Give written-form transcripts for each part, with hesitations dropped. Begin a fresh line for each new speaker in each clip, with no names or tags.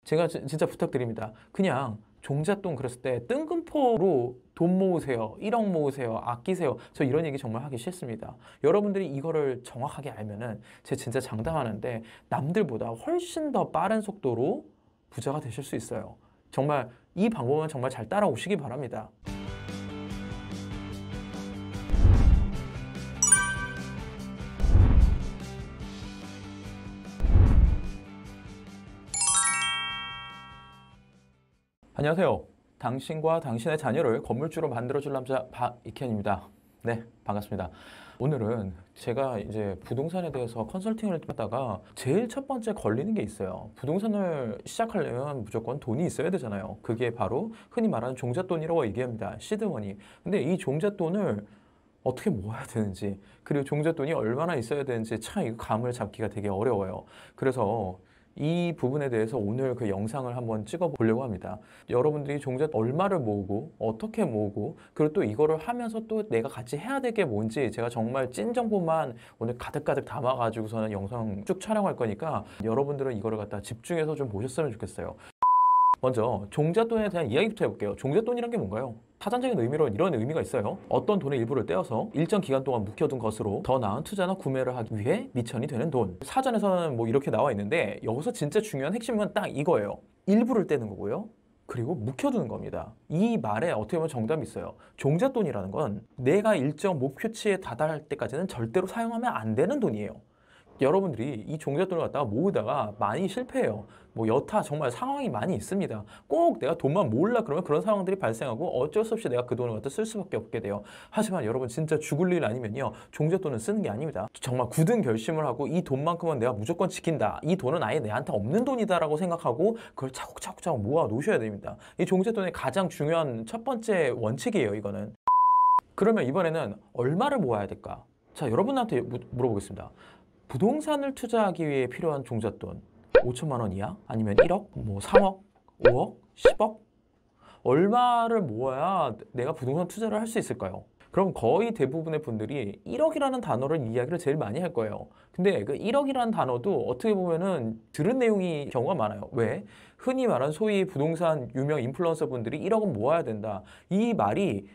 제가 진짜 부탁드립니다. 그냥 종잣돈 그랬을 때 뜬금포로 돈 모으세요. 1억 모으세요. 아끼세요. 저 이런 얘기 정말 하기 싫습니다. 여러분들이 이거를 정확하게 알면은 제가 진짜 장담하는데 남들보다 훨씬 더 빠른 속도로 부자가 되실 수 있어요. 정말 이 방법은 정말 잘 따라오시기 바랍니다. 안녕하세요. 당신과 당신의 자녀를 건물주로 만들어줄 남자 박익현입니다. 네, 반갑습니다. 오늘은 제가 이제 부동산에 대해서 컨설팅을 하다가 제일 첫 번째 걸리는 게 있어요. 부동산을 시작하려면 무조건 돈이 있어야 되잖아요. 그게 바로 흔히 말하는 종잣돈이라고 얘기합니다. 시드머니. 근데 이 종잣돈을 어떻게 모아야 되는지, 그리고 종잣돈이 얼마나 있어야 되는지 참 이거 감을 잡기가 되게 어려워요. 그래서 이 부분에 대해서 오늘 그 영상을 한번 찍어 보려고 합니다. 여러분들이 종잣돈 얼마를 모으고 어떻게 모으고 그리고 또 이거를 하면서 또 내가 같이 해야 될 게 뭔지 제가 정말 찐 정보만 오늘 가득가득 담아가지고서는 영상 쭉 촬영할 거니까 여러분들은 이거를 갖다 집중해서 좀 보셨으면 좋겠어요. 먼저 종잣돈에 대한 이야기부터 해볼게요. 종잣돈이란 게 뭔가요? 사전적인 의미로 이런 의미가 있어요. 어떤 돈의 일부를 떼어서 일정 기간 동안 묵혀둔 것으로 더 나은 투자나 구매를 하기 위해 미천이 되는 돈. 사전에서는 뭐 이렇게 나와 있는데 여기서 진짜 중요한 핵심은 딱 이거예요. 일부를 떼는 거고요. 그리고 묵혀두는 겁니다. 이 말에 어떻게 보면 정답이 있어요. 종잣돈이라는 건 내가 일정 목표치에 다다를 때까지는 절대로 사용하면 안 되는 돈이에요. 여러분들이 이 종잣돈을 갖다가 모으다가 많이 실패해요. 뭐 여타 정말 상황이 많이 있습니다. 꼭 내가 돈만 모으려 그러면 그런 상황들이 발생하고 어쩔 수 없이 내가 그 돈을 갖다 쓸 수밖에 없게 돼요. 하지만 여러분 진짜 죽을 일 아니면요. 종잣돈은 쓰는 게 아닙니다. 정말 굳은 결심을 하고 이 돈만큼은 내가 무조건 지킨다. 이 돈은 아예 내한테 없는 돈이다라고 생각하고 그걸 차곡차곡 모아 놓으셔야 됩니다. 이 종잣돈의 가장 중요한 첫 번째 원칙이에요. 이거는. 그러면 이번에는 얼마를 모아야 될까? 자, 여러분한테 물어보겠습니다. 부동산을 투자하기 위해 필요한 종잣돈 5천만 원 이하? 아니면 1억? 뭐 3억? 5억? 10억? 얼마를 모아야 내가 부동산 투자를 할 수 있을까요? 그럼 거의 대부분의 분들이 1억이라는 단어를 이야기를 제일 많이 할 거예요. 근데 그 1억이라는 단어도 어떻게 보면은 들은 내용이 경우가 많아요. 왜? 흔히 말하는 소위 부동산 유명 인플루언서 분들이 1억은 모아야 된다. 이 말이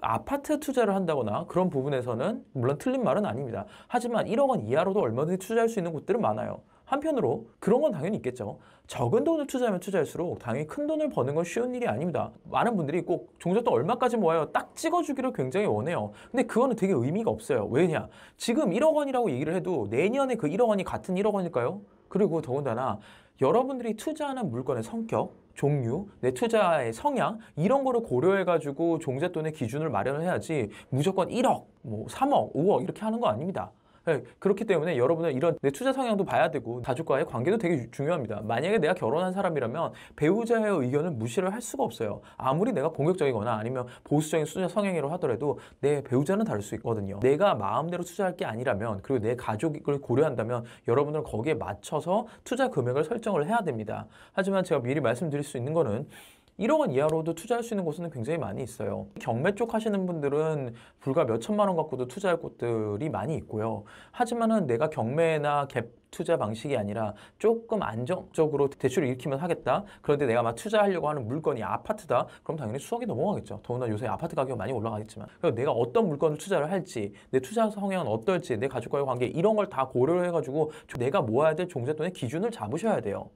아파트 투자를 한다거나 그런 부분에서는 물론 틀린 말은 아닙니다. 하지만 1억 원 이하로도 얼마든지 투자할 수 있는 곳들은 많아요. 한편으로 그런 건 당연히 있겠죠. 적은 돈을 투자하면 투자할수록 당연히 큰 돈을 버는 건 쉬운 일이 아닙니다. 많은 분들이 꼭 종잣돈 얼마까지 모아요? 딱 찍어주기를 굉장히 원해요. 근데 그거는 되게 의미가 없어요. 왜냐? 지금 1억 원이라고 얘기를 해도 내년에 그 1억 원이 같은 1억 원일까요? 그리고 더군다나 여러분들이 투자하는 물건의 성격, 종류, 내 투자의 성향 이런 거를 고려해가지고 종잣돈의 기준을 마련을 해야지 무조건 1억, 뭐 3억, 5억 이렇게 하는 거 아닙니다. 네, 그렇기 때문에 여러분은 이런 내 투자 성향도 봐야 되고 가족과의 관계도 되게 중요합니다. 만약에 내가 결혼한 사람이라면 배우자의 의견을 무시를 할 수가 없어요. 아무리 내가 공격적이거나 아니면 보수적인 투자 성향이라고 하더라도 내 배우자는 다를 수 있거든요. 내가 마음대로 투자할 게 아니라면 그리고 내 가족을 고려한다면 여러분들은 거기에 맞춰서 투자 금액을 설정을 해야 됩니다. 하지만 제가 미리 말씀드릴 수 있는 거는 1억 원 이하로도 투자할 수 있는 곳은 굉장히 많이 있어요. 경매 쪽 하시는 분들은 불과 몇 천만 원 갖고도 투자할 곳들이 많이 있고요. 하지만은 내가 경매나 갭 투자 방식이 아니라 조금 안정적으로 대출을 일으키면 하겠다. 그런데 내가 막 투자하려고 하는 물건이 아파트다. 그럼 당연히 수억이 넘어가겠죠. 더구나 요새 아파트 가격이 많이 올라가겠지만. 그래서 내가 어떤 물건을 투자를 할지, 내 투자 성향은 어떨지, 내 가족과의 관계 이런 걸 다 고려를 해가지고 내가 모아야 될 종잣돈의 기준을 잡으셔야 돼요.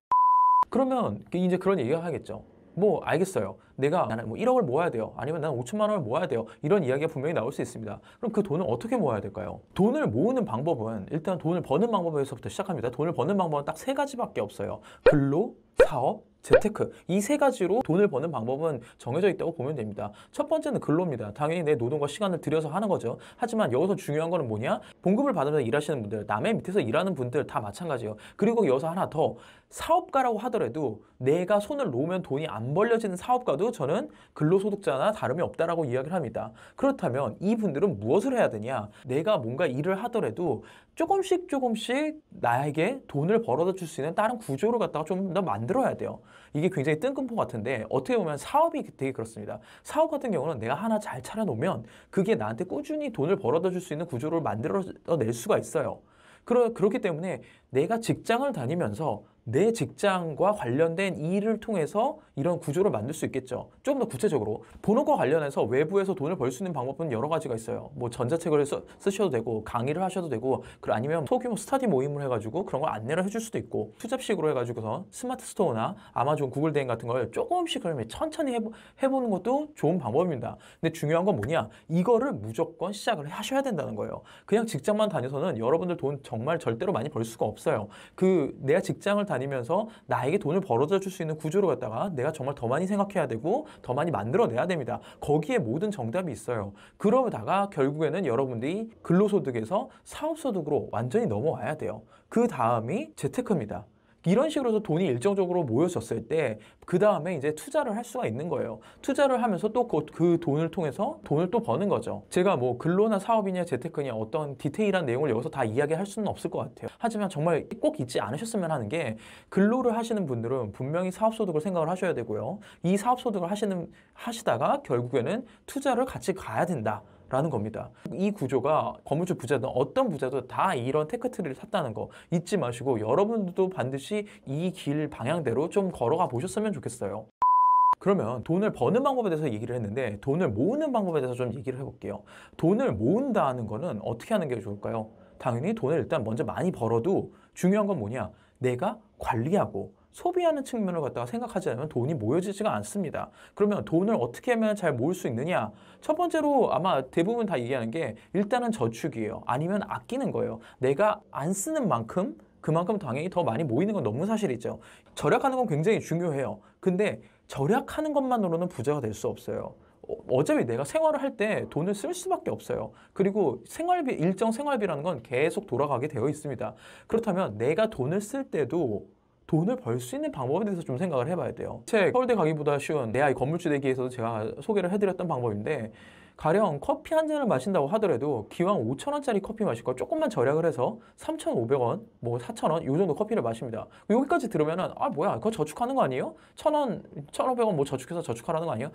그러면 이제 그런 얘기가 하겠죠. 뭐 알겠어요. 나는 뭐 1억을 모아야 돼요. 아니면 나는 5천만 원을 모아야 돼요. 이런 이야기가 분명히 나올 수 있습니다. 그럼 그 돈을 어떻게 모아야 될까요? 돈을 모으는 방법은 일단 돈을 버는 방법에서부터 시작합니다. 돈을 버는 방법은 딱 세 가지밖에 없어요. 근로, 사업, 재테크. 이 세 가지로 돈을 버는 방법은 정해져 있다고 보면 됩니다. 첫 번째는 근로입니다. 당연히 내 노동과 시간을 들여서 하는 거죠. 하지만 여기서 중요한 거는 뭐냐? 봉급을 받으면서 일하시는 분들, 남의 밑에서 일하는 분들 다 마찬가지예요. 그리고 여기서 하나 더, 사업가라고 하더라도 내가 손을 놓으면 돈이 안 벌려지는 사업가도 저는 근로소득자나 다름이 없다라고 이야기를 합니다. 그렇다면 이분들은 무엇을 해야 되냐? 내가 뭔가 일을 하더라도 조금씩 나에게 돈을 벌어다 줄 수 있는 다른 구조를 갖다가 좀 더 만들어야 돼요. 이게 굉장히 뜬금포 같은데 어떻게 보면 사업이 되게 그렇습니다. 사업 같은 경우는 내가 하나 잘 차려놓으면 그게 나한테 꾸준히 돈을 벌어다 줄 수 있는 구조를 만들어낼 수가 있어요. 그렇기 때문에 내가 직장을 다니면서 내 직장과 관련된 일을 통해서 이런 구조를 만들 수 있겠죠. 조금 더 구체적으로 본업과 관련해서 외부에서 돈을 벌 수 있는 방법은 여러 가지가 있어요. 뭐 전자책을 쓰셔도 되고 강의를 하셔도 되고 아니면 소규모 스터디 모임을 해가지고 그런 걸 안내를 해줄 수도 있고 투잡식으로 해가지고서 스마트 스토어나 아마존, 구글 대행 같은 걸 조금씩 그러면 천천히 해보는 것도 좋은 방법입니다. 근데 중요한 건 뭐냐? 이거를 무조건 시작을 하셔야 된다는 거예요. 그냥 직장만 다녀서는 여러분들 돈 정말 절대로 많이 벌 수가 없어요. 내가 직장을 다니면서 나에게 돈을 벌어다 줄 수 있는 구조를 갖다가 내가 정말 더 많이 생각해야 되고 더 많이 만들어내야 됩니다. 거기에 모든 정답이 있어요. 그러다가 결국에는 여러분들이 근로소득에서 사업소득으로 완전히 넘어와야 돼요. 그 다음이 재테크입니다. 이런 식으로 해서 돈이 일정적으로 모여졌을 때 그 다음에 이제 투자를 할 수가 있는 거예요. 투자를 하면서 또 그 돈을 통해서 돈을 또 버는 거죠. 제가 뭐 근로나 사업이냐 재테크냐 어떤 디테일한 내용을 여기서 다 이야기할 수는 없을 것 같아요. 하지만 정말 꼭 잊지 않으셨으면 하는 게 근로를 하시는 분들은 분명히 사업소득을 생각을 하셔야 되고요. 이 사업소득을 하시다가 결국에는 투자를 같이 가야 된다. 라는 겁니다. 이 구조가 건물주 부자든 어떤 부자도 다 이런 테크트리를 탔다는 거 잊지 마시고 여러분들도 반드시 이 길 방향대로 좀 걸어가 보셨으면 좋겠어요. 그러면 돈을 버는 방법에 대해서 얘기를 했는데 돈을 모으는 방법에 대해서 좀 얘기를 해볼게요. 돈을 모은다는 거는 어떻게 하는 게 좋을까요? 당연히 돈을 일단 먼저 많이 벌어도 중요한 건 뭐냐? 내가 관리하고 소비하는 측면을 갖다가 생각하지 않으면 돈이 모여지지가 않습니다. 그러면 돈을 어떻게 하면 잘 모을 수 있느냐? 첫 번째로 아마 대부분 다 얘기하는 게 일단은 저축이에요. 아니면 아끼는 거예요. 내가 안 쓰는 만큼 그만큼 당연히 더 많이 모이는 건 너무 사실이죠. 절약하는 건 굉장히 중요해요. 근데 절약하는 것만으로는 부자가 될 수 없어요. 어차피 내가 생활을 할 때 돈을 쓸 수밖에 없어요. 그리고 일정 생활비라는 건 계속 돌아가게 되어 있습니다. 그렇다면 내가 돈을 쓸 때도 돈을 벌 수 있는 방법에 대해서 좀 생각을 해봐야 돼요. 책 서울대 가기보다 쉬운 내 아이 건물주 되기에서도 제가 소개를 해드렸던 방법인데 가령 커피 한 잔을 마신다고 하더라도 기왕 5,000원짜리 커피 마실 거 조금만 절약을 해서 3,500원, 뭐 4,000원 요 정도 커피를 마십니다. 여기까지 들으면은 뭐야 그거 저축하는 거 아니에요? 1,000원, 1,500원 뭐 저축해서 저축하라는 거 아니에요?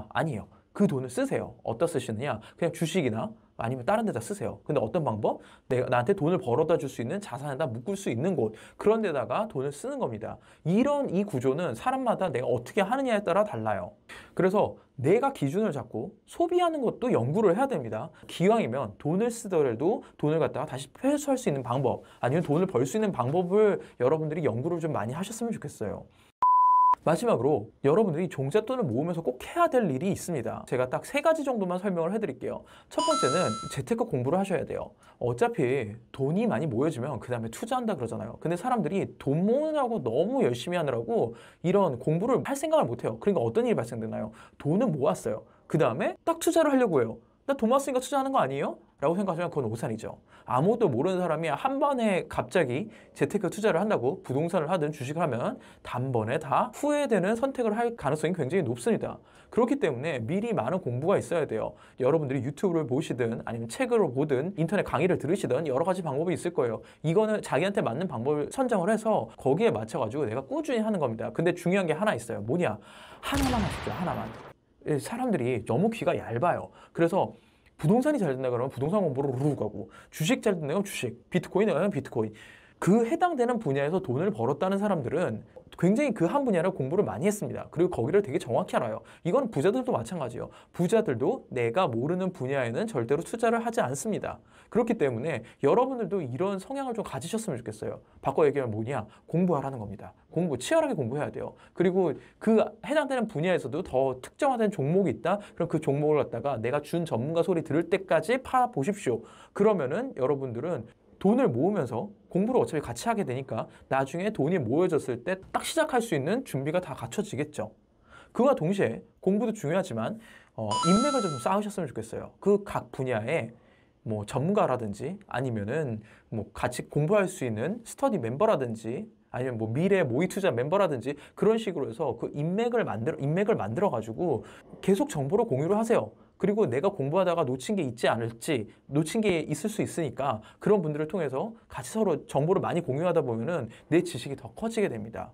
아니에요. 그 돈을 쓰세요. 어디다 쓰시느냐? 그냥 주식이나 아니면 다른 데다 쓰세요. 근데 어떤 방법? 나한테 돈을 벌어다 줄 수 있는 자산에다 묶을 수 있는 곳 그런 데다가 돈을 쓰는 겁니다. 이 구조는 사람마다 내가 어떻게 하느냐에 따라 달라요. 그래서 내가 기준을 잡고 소비하는 것도 연구를 해야 됩니다. 기왕이면 돈을 쓰더라도 돈을 갖다가 다시 회수할 수 있는 방법 아니면 돈을 벌 수 있는 방법을 여러분들이 연구를 좀 많이 하셨으면 좋겠어요. 마지막으로 여러분들이 종잣돈을 모으면서 꼭 해야 될 일이 있습니다. 제가 딱 3가지 정도만 설명을 해드릴게요. 첫 번째는 재테크 공부를 하셔야 돼요. 어차피 돈이 많이 모여지면 그 다음에 투자한다 그러잖아요. 근데 사람들이 돈 모으느라고 너무 열심히 하느라고 이런 공부를 할 생각을 못해요. 그러니까 어떤 일이 발생되나요? 돈은 모았어요. 그 다음에 딱 투자를 하려고 해요. 나 돈 모았으니까 투자하는 거 아니에요? 라고 생각하시면 그건 오산이죠. 아무것도 모르는 사람이 한 번에 갑자기 재테크 투자를 한다고 부동산을 하든 주식을 하면 단번에 다 후회되는 선택을 할 가능성이 굉장히 높습니다. 그렇기 때문에 미리 많은 공부가 있어야 돼요. 여러분들이 유튜브를 보시든 아니면 책을 보든 인터넷 강의를 들으시든 여러 가지 방법이 있을 거예요. 이거는 자기한테 맞는 방법을 선정을 해서 거기에 맞춰가지고 내가 꾸준히 하는 겁니다. 근데 중요한 게 하나 있어요. 뭐냐? 하나만 하십시오. 하나만. 사람들이 너무 귀가 얇아요. 그래서 부동산이 잘 된다 그러면 부동산 공부로 루루 가고 주식 잘 된다 그러면 주식, 비트코인 나가면 비트코인. 그 해당되는 분야에서 돈을 벌었다는 사람들은 굉장히 그 한 분야를 공부를 많이 했습니다. 그리고 거기를 되게 정확히 알아요. 이건 부자들도 마찬가지예요. 부자들도 내가 모르는 분야에는 절대로 투자를 하지 않습니다. 그렇기 때문에 여러분들도 이런 성향을 좀 가지셨으면 좋겠어요. 바꿔 얘기하면 뭐냐? 공부하라는 겁니다. 치열하게 공부해야 돼요. 그리고 그 해당되는 분야에서도 더 특정화된 종목이 있다? 그럼 그 종목을 갖다가 내가 준 전문가 소리 들을 때까지 파보십시오. 그러면은 여러분들은 돈을 모으면서 공부를 어차피 같이 하게 되니까 나중에 돈이 모여졌을 때 딱 시작할 수 있는 준비가 다 갖춰지겠죠. 그와 동시에 공부도 중요하지만 인맥을 좀 쌓으셨으면 좋겠어요. 그 각 분야에 뭐 전문가라든지 아니면은 뭐 같이 공부할 수 있는 스터디 멤버라든지 아니면 뭐 미래 모의 투자 멤버라든지 그런 식으로 해서 그 인맥을 만들어 가지고 계속 정보를 공유를 하세요. 그리고 내가 공부하다가 놓친 게 있지 않을지, 놓친 게 있을 수 있으니까 그런 분들을 통해서 같이 서로 정보를 많이 공유하다 보면은 내 지식이 더 커지게 됩니다.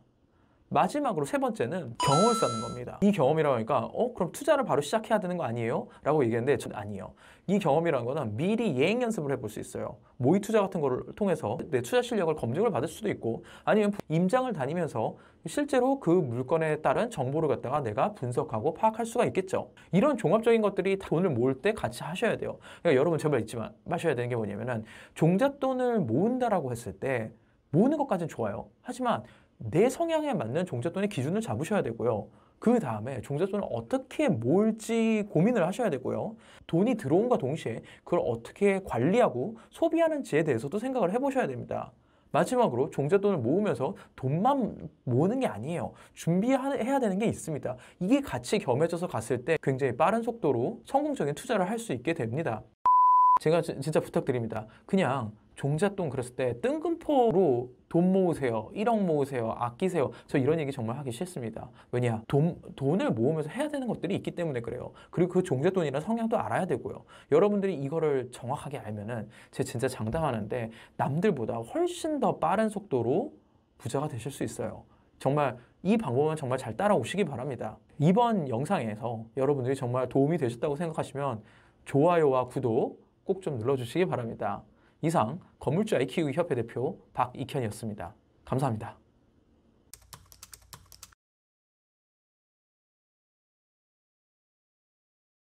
마지막으로 세 번째는 경험을 쌓는 겁니다. 이 경험이라고 하니까 그럼 투자를 바로 시작해야 되는 거 아니에요? 라고 얘기했는데 저는 아니에요. 이 경험이라는 거는 미리 예행 연습을 해볼 수 있어요. 모의 투자 같은 거를 통해서 내 투자 실력을 검증을 받을 수도 있고 아니면 임장을 다니면서 실제로 그 물건에 따른 정보를 갖다가 내가 분석하고 파악할 수가 있겠죠. 이런 종합적인 것들이 돈을 모을 때 같이 하셔야 돼요. 그러니까 여러분 제발 잊지 마셔야 되는 게 뭐냐면은 종잣돈을 모은다라고 했을 때 모으는 것까지는 좋아요. 하지만 내 성향에 맞는 종잣돈의 기준을 잡으셔야 되고요. 그 다음에 종잣돈을 어떻게 모을지 고민을 하셔야 되고요. 돈이 들어온과 동시에 그걸 어떻게 관리하고 소비하는지에 대해서도 생각을 해보셔야 됩니다. 마지막으로 종잣돈을 모으면서 돈만 모으는 게 아니에요. 준비해야 되는 게 있습니다. 이게 같이 겸해져서 갔을 때 굉장히 빠른 속도로 성공적인 투자를 할 수 있게 됩니다. 제가 진짜 부탁드립니다. 그냥 종잣돈 그랬을 때 뜬금포로 돈 모으세요. 1억 모으세요. 아끼세요. 저 이런 얘기 정말 하기 싫습니다. 왜냐? 돈을 모으면서 해야 되는 것들이 있기 때문에 그래요. 그리고 그 종잣돈이라는 성향도 알아야 되고요. 여러분들이 이거를 정확하게 알면은 제가 진짜 장담하는데 남들보다 훨씬 더 빠른 속도로 부자가 되실 수 있어요. 정말 이 방법은 정말 잘 따라오시기 바랍니다. 이번 영상에서 여러분들이 정말 도움이 되셨다고 생각하시면 좋아요와 구독 꼭 좀 눌러주시기 바랍니다. 이상 건물주 IQ 협회 대표 박익현이었습니다. 감사합니다.